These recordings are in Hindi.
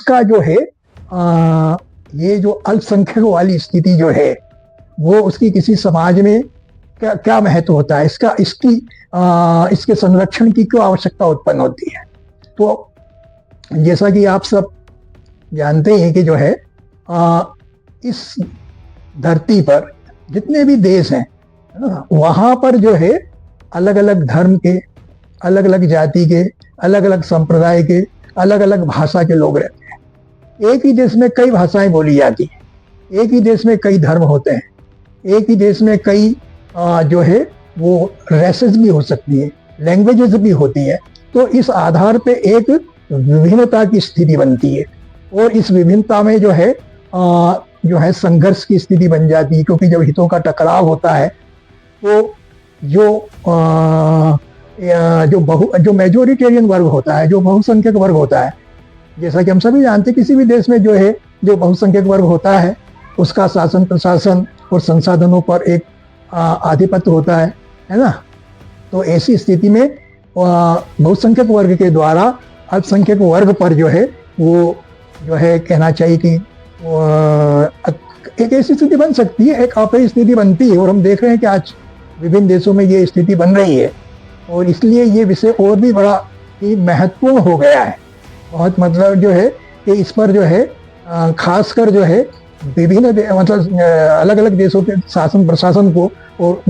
इसका जो है ये जो अल्पसंख्यक वाली स्थिति जो है वो उसकी किसी समाज में क्या क्या महत्व होता है, इसके संरक्षण की क्यों आवश्यकता उत्पन्न होती है। तो जैसा कि आप सब जानते हैं कि जो है इस धरती पर जितने भी देश हैं वहाँ पर जो है अलग अलग धर्म के, अलग अलग जाति के, अलग अलग संप्रदाय के, अलग अलग भाषा के लोग रहते हैं। एक ही देश में कई भाषाएं बोली जाती हैं, एक ही देश में कई धर्म होते हैं, एक ही देश में कई जो है वो रेसेस भी हो सकती है, लैंग्वेजेस भी होती है। तो इस आधार पे एक विभिन्नता की स्थिति बनती है और इस विभिन्नता में जो है संघर्ष की स्थिति बन जाती है, क्योंकि जब हितों का टकराव होता है तो जो मेजोरिटेरियन वर्ग होता है, जो बहुसंख्यक वर्ग होता है, जैसा कि हम सभी जानते हैं किसी भी देश में जो है जो बहुसंख्यक वर्ग होता है उसका शासन प्रशासन और संसाधनों पर एक आधिपत्य होता है ना। तो ऐसी स्थिति में बहुसंख्यक वर्ग के द्वारा अल्पसंख्यक वर्ग पर जो है वो जो है कहना चाहिए कि एक ऐसी स्थिति बन सकती है, एक अप्रिय स्थिति बनती है। और हम देख रहे हैं कि आज विभिन्न देशों में ये स्थिति बन रही है और इसलिए ये विषय और भी बड़ा ही महत्वपूर्ण हो गया है। बहुत मतलब जो है कि इस पर जो है खासकर जो है विभिन्न मतलब अलग अलग देशों के शासन प्रशासन को और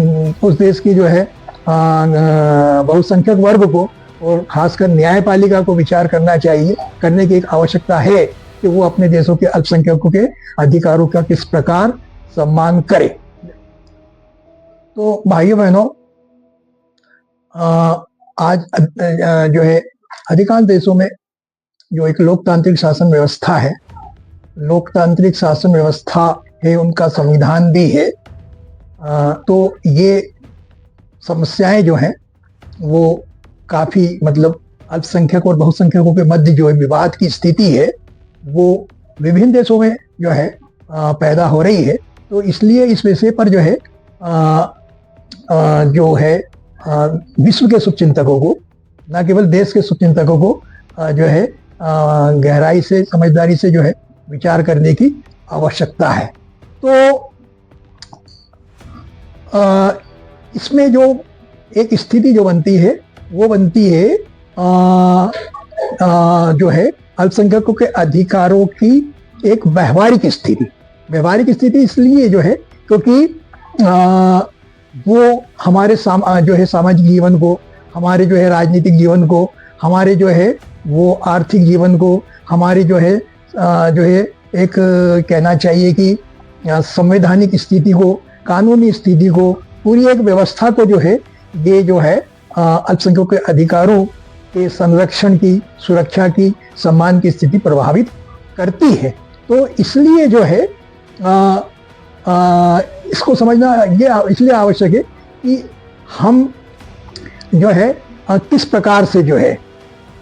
उस देश की जो है बहुसंख्यक वर्ग को और खासकर न्यायपालिका को विचार करना चाहिए, करने की एक आवश्यकता है कि वो अपने देशों के अल्पसंख्यकों के अधिकारों का किस प्रकार सम्मान करे। तो भाइयों बहनों, आज जो है अधिकांश देशों में जो एक लोकतांत्रिक शासन व्यवस्था है, लोकतांत्रिक शासन व्यवस्था है, उनका संविधान भी है। तो ये समस्याएं जो हैं वो काफ़ी मतलब अल्पसंख्यक और बहुसंख्यकों के मध्य जो है विवाद की स्थिति है वो विभिन्न देशों में जो है पैदा हो रही है। तो इसलिए इस विषय पर जो है विश्व के शुभचिंतकों को, न केवल देश के शुभचिंतकों को जो है गहराई से समझदारी से जो है विचार करने की आवश्यकता है। तो इसमें जो एक स्थिति जो बनती है वो बनती है जो है अल्पसंख्यकों के अधिकारों की एक व्यवहारिक स्थिति। व्यवहारिक स्थिति इसलिए जो है क्योंकि वो हमारे जो है सामाजिक जीवन को, हमारे जो है राजनीतिक जीवन को, हमारे जो है वो आर्थिक जीवन को, हमारे जो है एक कहना चाहिए कि संवैधानिक स्थिति को, कानूनी स्थिति को, पूरी एक व्यवस्था को जो है ये जो है अल्पसंख्यकों के अधिकारों के संरक्षण की, सुरक्षा की, सम्मान की स्थिति प्रभावित करती है। तो इसलिए जो है इसको समझना ये इसलिए आवश्यक है कि हम जो है किस प्रकार से जो है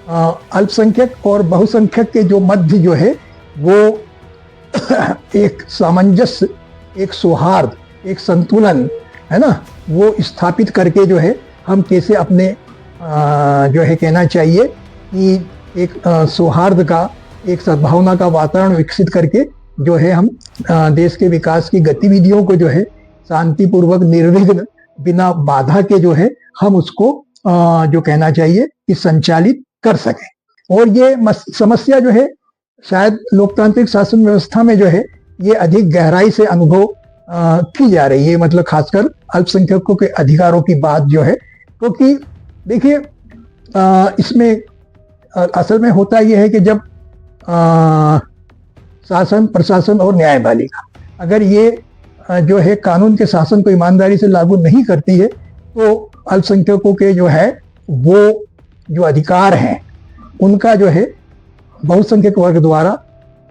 अल्पसंख्यक और बहुसंख्यक के जो मध्य जो है वो एक सामंजस्य, एक सौहार्द, एक संतुलन है ना, वो स्थापित करके जो है हम कैसे अपने जो है कहना चाहिए कि एक सौहार्द का, एक सद्भावना का वातावरण विकसित करके जो है हम देश के विकास की गतिविधियों को जो है शांतिपूर्वक, निर्विघ्न, बिना बाधा के जो है हम उसको जो कहना चाहिए कि संचालित कर सकें। और ये समस्या जो है शायद लोकतांत्रिक शासन व्यवस्था में जो है ये अधिक गहराई से अनुभव की जा रही है, मतलब खासकर अल्पसंख्यकों के अधिकारों की बात जो है। क्योंकि देखिए इसमें असल में होता यह है कि जब शासन प्रशासन और न्यायपालिका अगर ये जो है कानून के शासन को ईमानदारी से लागू नहीं करती है तो अल्पसंख्यकों के जो है वो जो अधिकार हैं उनका जो है बहुसंख्यक वर्ग द्वारा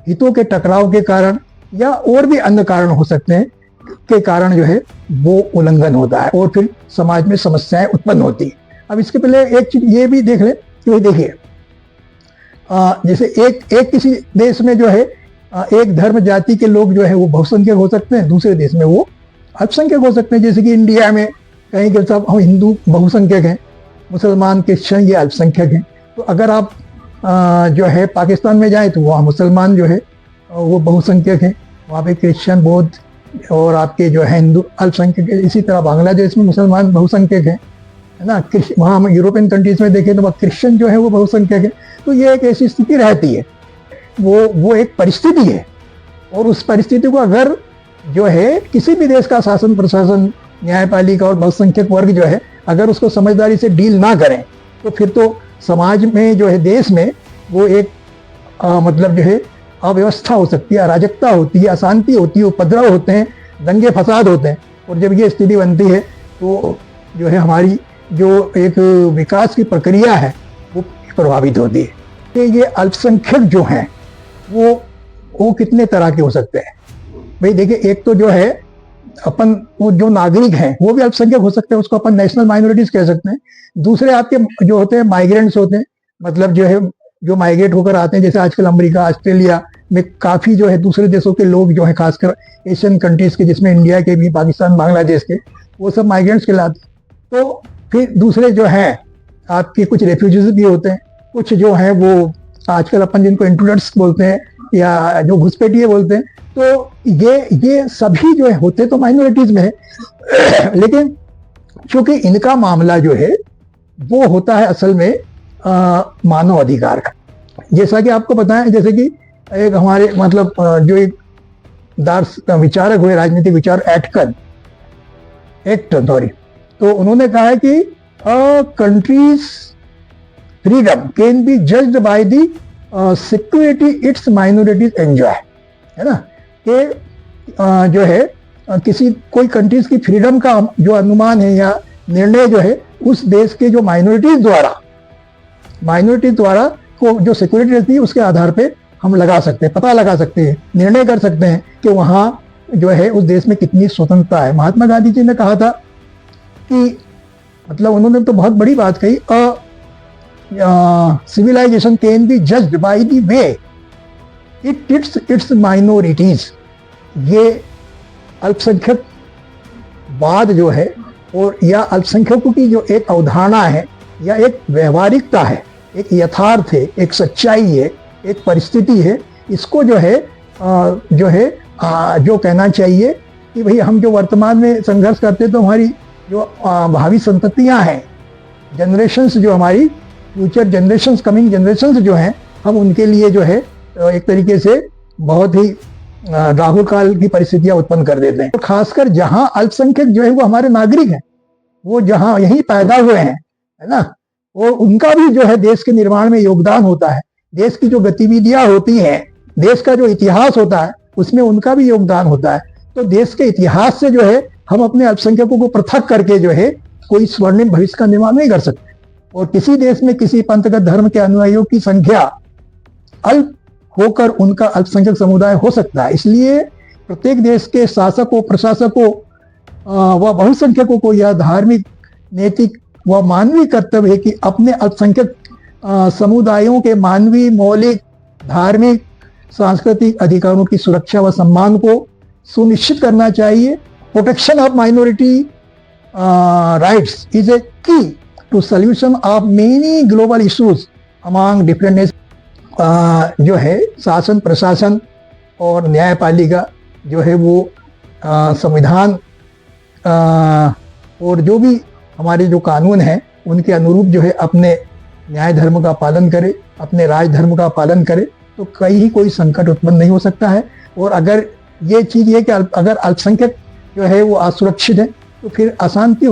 हितों के टकराव के कारण या और भी अन्य कारण हो सकते हैं के कारण जो है वो उल्लंघन होता है और फिर समाज में समस्याएं उत्पन्न होती है। अब इसके पहले एक चीज ये भी देख लें कि देखिए जैसे एक किसी देश में जो है एक धर्म जाति के लोग जो है वो बहुसंख्यक हो सकते हैं, दूसरे देश में वो अल्पसंख्यक हो सकते हैं। जैसे कि इंडिया में कहीं के सब हम हिंदू बहुसंख्यक हैं, मुसलमान क्रिश्चियन ये अल्पसंख्यक हैं। तो अगर आप जो है पाकिस्तान में जाए तो वहाँ मुसलमान जो है वो बहुसंख्यक हैं, वहाँ पे क्रिश्चियन, बौद्ध और आपके जो है हिंदू अल्पसंख्यक है। इसी तरह बांग्लादेश में मुसलमान बहुसंख्यक हैं, है ना। वहाँ हम यूरोपियन कंट्रीज में देखें तो वहाँ क्रिश्चियन जो है वो बहुसंख्यक है। तो ये एक ऐसी स्थिति रहती है, वो एक परिस्थिति है, और उस परिस्थिति को अगर जो है किसी भी देश का शासन प्रशासन, न्यायपालिका और बहुसंख्यक वर्ग जो है अगर उसको समझदारी से डील ना करें तो फिर तो समाज में जो है, देश में वो एक मतलब जो है अव्यवस्था हो सकती है, अराजकता होती है, अशांति होती है, उपद्रव होते हैं, दंगे फसाद होते हैं। और जब ये स्थिति बनती है तो जो है हमारी जो एक विकास की प्रक्रिया है वो प्रभावित होती है। कि ये अल्पसंख्यक जो हैं वो कितने तरह के हो सकते हैं भाई। देखिए, एक तो जो है अपन वो जो नागरिक हैं वो भी अल्पसंख्यक हो सकते हैं, उसको अपन नेशनल माइनॉरिटीज कह सकते हैं। दूसरे आपके जो होते हैं माइग्रेंट्स होते हैं, मतलब जो है जो माइग्रेट होकर आते हैं, जैसे आजकल अमेरिका, ऑस्ट्रेलिया में काफी जो है दूसरे देशों के लोग जो है, खासकर एशियन कंट्रीज के, जिसमें इंडिया के भी, पाकिस्तान, बांग्लादेश के, वो सब माइग्रेंट्स कहलाते हैं। तो फिर दूसरे जो हैं आपके कुछ रेफ्यूजीज भी होते हैं, कुछ जो हैं वो आजकल अपन जिनको इंट्रूडर्स बोलते हैं या जो घुसपैठिए बोलते हैं। तो ये सभी जो है होते तो माइनॉरिटीज में है लेकिन चूंकि इनका मामला जो है वो होता है असल में मानव अधिकार का। जैसा कि आपको पता है, जैसे कि एक हमारे मतलब जो एक विचारक हुए, राजनीतिक विचार एक्ट सॉरी, तो उन्होंने कहा है कि countries freedom can be judged by the security it's minorities enjoy, है ना। कि जो है किसी कोई कंट्रीज की फ्रीडम का जो अनुमान है या निर्णय जो है उस देश के जो माइनॉरिटीज द्वारा को जो सिक्योरिटी रहती है उसके आधार पे हम लगा सकते हैं, पता लगा सकते हैं, निर्णय कर सकते हैं कि वहाँ जो है उस देश में कितनी स्वतंत्रता है। महात्मा गांधी जी ने कहा था कि मतलब उन्होंने तो बहुत बड़ी बात कही, civilisation can be judged by the way its minorities. ये अल्पसंख्यक वाद जो है और या अल्पसंख्यकों की जो एक अवधारणा है या एक व्यवहारिकता है, एक यथार्थ है, एक सच्चाई है, एक परिस्थिति है, इसको जो है जो कहना चाहिए कि भाई हम जो वर्तमान में संघर्ष करते तो हमारी जो भावी संततियां हैं, जनरेशंस, जो हमारी फ्यूचर जनरेशंस, कमिंग जनरेशंस जो हैं, हम उनके लिए जो है एक तरीके से बहुत ही राहुल काल की परिस्थितियां उत्पन्न कर देते हैं। तो खासकर जहां अल्पसंख्यक जो है वो हमारे नागरिक हैं, वो जहां यहीं पैदा हुए हैं, है ना, और उनका भी जो है देश के निर्माण में योगदान होता है। देश की जो गतिविधियां होती हैं, देश का जो इतिहास होता है उसमें उनका भी योगदान होता है। तो देश के इतिहास से जो है हम अपने अल्पसंख्यकों को पृथक करके जो है कोई स्वर्णिम भविष्य का निर्माण नहीं कर सकते। और किसी देश में किसी पंथगत धर्म के अनुयायियों की संख्या अल्प होकर उनका अल्पसंख्यक समुदाय हो सकता है। इसलिए प्रत्येक देश के शासकों, प्रशासकों व बहुसंख्यकों को यह धार्मिक, नैतिक व मानवीय कर्तव्य है कि अपने अल्पसंख्यक समुदायों के मानवीय, मौलिक, धार्मिक, सांस्कृतिक अधिकारों की सुरक्षा व सम्मान को सुनिश्चित करना चाहिए। Protection of minority rights is a key to solution of many global issues among different nations. जो है शासन, प्रशासन और न्यायपालिका जो है वो संविधान और जो भी हमारे जो कानून हैं उनके अनुरूप जो है अपने न्याय धर्म का पालन करे, अपने राज धर्म का पालन करे, तो कहीं कोई संकट उत्पन्न नहीं हो सकता है। और अगर ये चीज़ ये कि अगर अल्पसंख्यक जो है वो असुरक्षित है तो फिर अशांति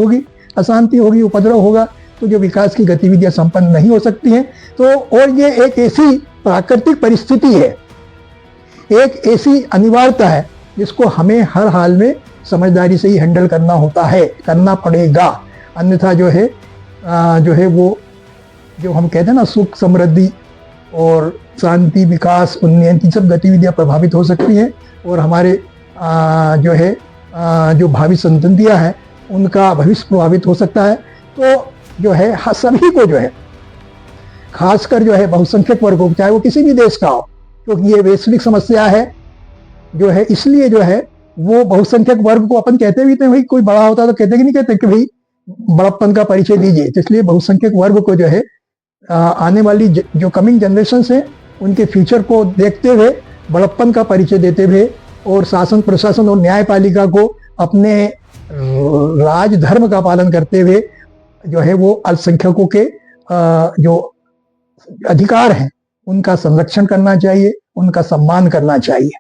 होगी, उपद्रव होगा, तो जो विकास की गतिविधियां संपन्न नहीं हो सकती हैं। तो और ये एक ऐसी प्राकृतिक परिस्थिति है, एक ऐसी अनिवार्यता है जिसको हमें हर हाल में समझदारी से ही हैंडल करना होता है, करना पड़ेगा। अन्यथा जो है वो जो हम कहते हैं ना, सुख, समृद्धि और शांति, विकास, उन्नयन की सब गतिविधियां प्रभावित हो सकती हैं और हमारे जो भावी संततियां हैं उनका भविष्य प्रभावित हो सकता है। तो जो है सभी को जो है, खासकर जो है बहुसंख्यक वर्ग को, चाहे वो किसी भी देश का हो, क्योंकि ये वैश्विक समस्या है जो है, इसलिए जो है वो बहुसंख्यक वर्ग को अपन कहते भी थे, भाई कोई बड़ा होता तो कहते कि नहीं कहते कि भाई बड़प्पन का परिचय दीजिए। तो इसलिए बहुसंख्यक वर्ग को जो है आने वाली जो कमिंग जनरेशन्स हैं उनके फ्यूचर को देखते हुए बड़प्पन का परिचय देते हुए और शासन प्रशासन और न्यायपालिका को अपने राजधर्म का पालन करते हुए जो है वो अल्पसंख्यकों के जो अधिकार हैं उनका संरक्षण करना चाहिए, उनका सम्मान करना चाहिए।